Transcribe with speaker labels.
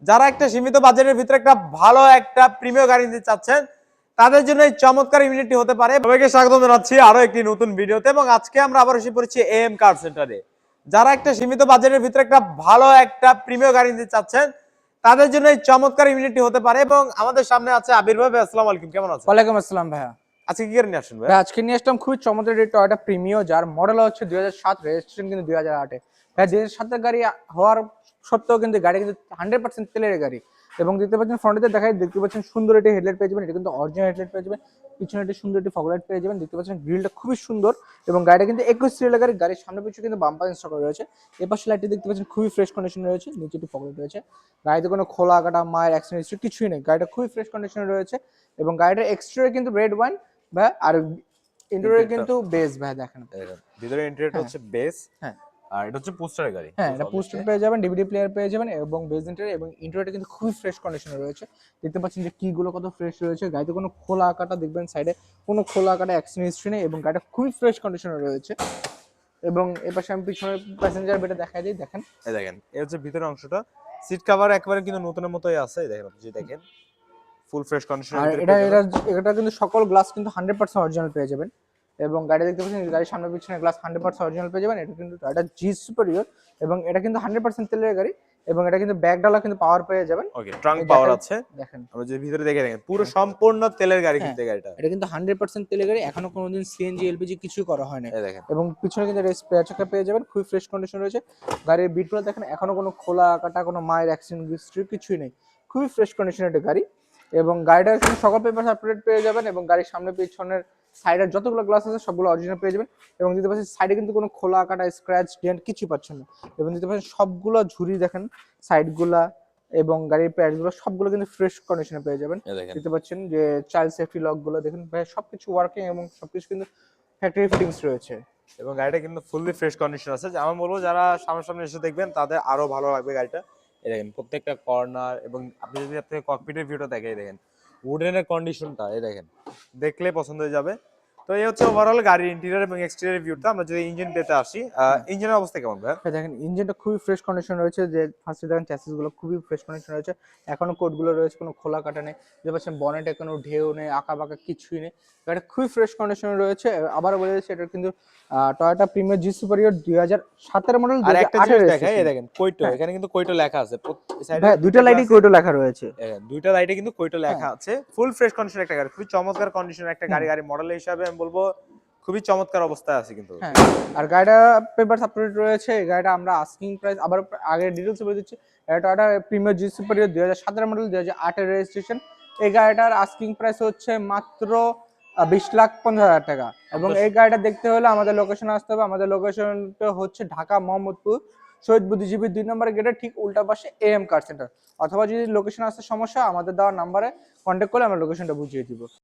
Speaker 1: যারা একটা সীমিত বাজেটের ভিতরে একটা ভালো একটা প্রিমিয়াম গাড়ি নিতে চাচ্ছেন তাদের জন্য এই চমৎকার ইউনিটটি হতে পারে। সবাইকে স্বাগত জানাচ্ছি আরো একটি নতুন ভিডিওতে এবং আজকে আমরা আবার এসে পড়েছি এএম কার সেন্টারে। যারা একটা সীমিত বাজেটের ভিতরে একটা ভালো একটা প্রিমিয়াম গাড়ি নিতে চাচ্ছেন তাদের জন্য এই চমৎকার ইউনিটটি হতে পারে। এবং আমাদের সামনে আছে আবির ভাই। আসসালামু আলাইকুম, কেমন আছেন?
Speaker 2: ওয়ালাইকুম আসসালাম ভাইয়া।
Speaker 1: আজকে কি গাড়ি নিয়ে আসেন ভাই?
Speaker 2: আজকে নিয়ে আসলাম খুবই চমৎকার একটা টয়োটা প্রিমিও, যার মডেল হচ্ছে 2007, রেজিস্ট্রেশন কিন্তু 2008-এ। ভাইয়া 2007 এর গাড়ি হওয়ার সত্ত্বেও কিন্তু গাড়ি কিন্তু 100% তেলের গাড়ি। এবং দেখতে পাচ্ছেন ফ্রন্টে দেখতে পাচ্ছেন সুন্দর একটি হেডলাইট পেয়ে যাবেন। এটা কিন্তু অরিজিনাল হেডলাইট পেয়ে যাবেন। পিছনে একটি সুন্দর একটি ফগলাইট পেয়ে যাবেন। দেখতে পাচ্ছেন গ্রিলটা খুবই সুন্দর এবং গাড়িটা কিন্তু 21 সিরিয়ালের গাড়ি। গাড়ির সামনে পিছনে কিন্তু বাম্পার ইনস্টল করা রয়েছে। এপাশে লাইটটি দেখতে পাচ্ছেন খুবই ফ্রেশ কন্ডিশনে রয়েছে। নিচে একটি ফগলাইট রয়েছে। গাড়িতে কোনো খোলা কাটা মায়ের অ্যাক্সিডেন্ট হিস্ট্রি কিছুই নেই। গাড়িটা খুবই ফ্রেশ কন্ডিশনে রয়েছে এবং গাড়িটার এক্সটেরিয়র কিন্তু রেড ওয়াইন ভাই, আর ইন্টেরিয়র কিন্তু বেস ভাই। দেখেন
Speaker 1: ভিতরে ইন্টেরিয়রটা হচ্ছে বেস।
Speaker 2: হ্যাঁ,
Speaker 1: আর এটা হচ্ছে পোস্টারের গাড়ি।
Speaker 2: হ্যাঁ, এটা পোস্টার পেয়ে যাবেন, ডিভিডি প্লেয়ার পেয়ে যাবেন এবং বেস ইন্টেরিয়র এবং ইন্টেরিয়রটা কিন্তু খুবই ফ্রেশ কন্ডিশনে রয়েছে। দেখতে পাচ্ছেন যে কিগুলো কত ফ্রেশ রয়েছে। গাড়িতে কোনো খোলা কাটা দেখবেন সাইডে কোনো খোলা কাটা অ্যাক্সিডেন্ট হিস্ট্রি নেই এবং গাড়িটা খুবই ফ্রেশ কন্ডিশনে রয়েছে। এবং এপাশে আমি পিছনের প্যাসেঞ্জার বেডে দেখাই দিই। দেখেন
Speaker 1: এই দেখেন, এই হচ্ছে ভিতরের অংশটা। সিট কভার একবারে কিন্তু নতুনের মতোই আছে। এই দেখেন, আপনি যে দেখেন ফুল ফ্রেশ কন্ডিশনের
Speaker 2: আর
Speaker 1: ভিতরে
Speaker 2: এটা
Speaker 1: পেয়ে
Speaker 2: এটা
Speaker 1: যাবেন।
Speaker 2: এটা কিন্তু সকল গ্লাস কিন্তু 100% অরিজিনাল পেয়ে যাবেন। এবং গাড়ি দেখতে পাচ্ছেন গাড়ির সামনে পিছনে গ্লাস 100% অরিজিনাল পেয়ে যাবেন। এটা কিন্তু এটা জি সুপিরিয়র এবং এটা কিন্তু 100% তেলের গাড়ি এবং এটা কিন্তু ব্যাক ডালা কিন্তু পাওয়ার পেয়ে যাবেন।
Speaker 1: ওকে, ট্রাঙ্ক পাওয়ার আছে।
Speaker 2: দেখেন
Speaker 1: আমরা যে ভিতরে দেখে দেখেন পুরো সম্পূর্ণ তেলের গাড়ি
Speaker 2: হ্যাঁ,
Speaker 1: কিন্তু এই গাড়িটা।
Speaker 2: এটা কিন্তু 100% তেলের গাড়ি। এখনো কোনোদিন সিএনজি এলপিজি কিছু করা হয় না।
Speaker 1: এই দেখেন,
Speaker 2: এবং পিছনে কিন্তু স্পেয়ার চাকা পেয়ে যাবেন। খুবই ফ্রেশ কন্ডিশন রয়েছে। গাড়ির বিটগুলো দেখেন, এখনো কোনো খোলা কাটা কোনো মায়ের অ্যাক্সিডেন্ট হিস্ট্রি কিছুই নেই। খুবই ফ্রেশ কন্ডিশনের একটা গাড়ি এবং গাড়িটার কিন্তু সকল পেপার আপডেট পেয়ে যাবেন এবং গাড়ির সামনে পিছনের সাইডের যতগুলো গ্লাস আছে সবগুলো অরিজিনাল পেয়ে যাবেন। এবং দিতে পাচ্ছেন সাইডে কিন্তু কোনো খোলা কাটা স্ক্র্যাচ ডেন্ট কিছু পাচ্ছেন না। এবং দিতে পাচ্ছেন সবগুলো ঝুরি দেখেন, সাইডগুলা এবং গাড়ির প্যাডগুলো সবগুলো কিন্তু ফ্রেশ কন্ডিশনে পেয়ে যাবেন।
Speaker 1: এই দেখেন।
Speaker 2: দেখতে পাচ্ছেন যে চাইল্ড সেফটি লকগুলো দেখেন ভাই, সবকিছু ওয়ার্কিং এবং সবকিছু কিন্তু ফ্যাক্টরি ফিটিংস রয়েছে।
Speaker 1: এবং গাড়িটা কিন্তু ফুললি ফ্রেশ কন্ডিশন আছে। যে আমি বলবো যারা সামনাসামনি এসে দেখবেন তাদের আরো ভালো লাগবে গাড়িটা। এই দেখেন প্রত্যেকটা কর্নার এবং আপনি যদি আপনি ককপিটের ভিউটা দেখে এই দেখেন উডেনের কন্ডিশনটা এই দেখেন, দেখলে পছন্দ হয়ে যাবে। তো এই হচ্ছে ওভারঅল গাড়ির ইন্টেরিয়র এবং এক্সটেরিয়র ভিউটা। আমরা যদি ইঞ্জিন পেতে আসি, ইঞ্জিনের অবস্থা কেমন ভাই?
Speaker 2: দেখেন ইঞ্জিনটা খুবই ফ্রেশ কন্ডিশন রয়েছে। যে ফার্স্টে দেখেন চ্যাসিস গুলো খুবই ফ্রেশ কন্ডিশন রয়েছে। এখনো কোডগুলো রয়েছে, কোনো খোলা কাটা নেই। যে পাচ্ছেন বনেটে কোনো ঢেউ নেই, আঁকা বাঁকা কিছুই নেই। গাড়িটা খুবই ফ্রেশ কন্ডিশনে রয়েছে। আবারও বলে দিচ্ছি, এটা কিন্তু টয়োটা প্রিমিয়ার জি সুপারিয়র 2007 এর মডেল,
Speaker 1: আর একটা জিনিস
Speaker 2: 2008
Speaker 1: দেখাই, এই
Speaker 2: রেজিস্ট্রেশন।
Speaker 1: দেখেন কোইটো, এখানে কিন্তু কোইটো লেখা আছে। সাইডে
Speaker 2: ভাই দুইটা লাইটই কোটো লেখা রয়েছে।
Speaker 1: দুইটা লাইটে কিন্তু কোইটো লেখা আছে। ফুল ফ্রেশ কন্ডিশনের একটা গাড়ি, খুবই চমৎকার কন্ডিশনের একটা গাড়ি। গাড়ি মডেল হিসাবে আমি বলবো খুবই চমৎকার অবস্থায় আছে কিন্তু।
Speaker 2: হ্যাঁ, আর গাড়িটা পেপারস আপডেট রয়েছে। এই গাড়িটা আমরা আস্কিং প্রাইস আবার আগে ডিটেইলস বলে দিচ্ছি। এটা টয়োটা প্রিমিয়ার জি সুপারিয়র 2007 এর মডেল, 2008 এর রেজিস্ট্রেশন। এই গাড়িটার আস্কিং প্রাইস হচ্ছে মাত্র 20,50,000 টাকা। এবং এই গাড়িটা দেখতে হলে আমাদের লোকেশনে আসতে হবে। আমাদের লোকেশনটা হচ্ছে ঢাকা মোহাম্মদপুর শহীদ বুদ্ধিজীবী 2 নম্বর গেটের ঠিক উল্টা পাশে এএম কার সেন্টার। অথবা যদি লোকেশন আসতে সমস্যা, আমাদের দেওয়া নাম্বারে কন্ট্যাক্ট করলে আমরা লোকেশনটা বুঝিয়ে দিব।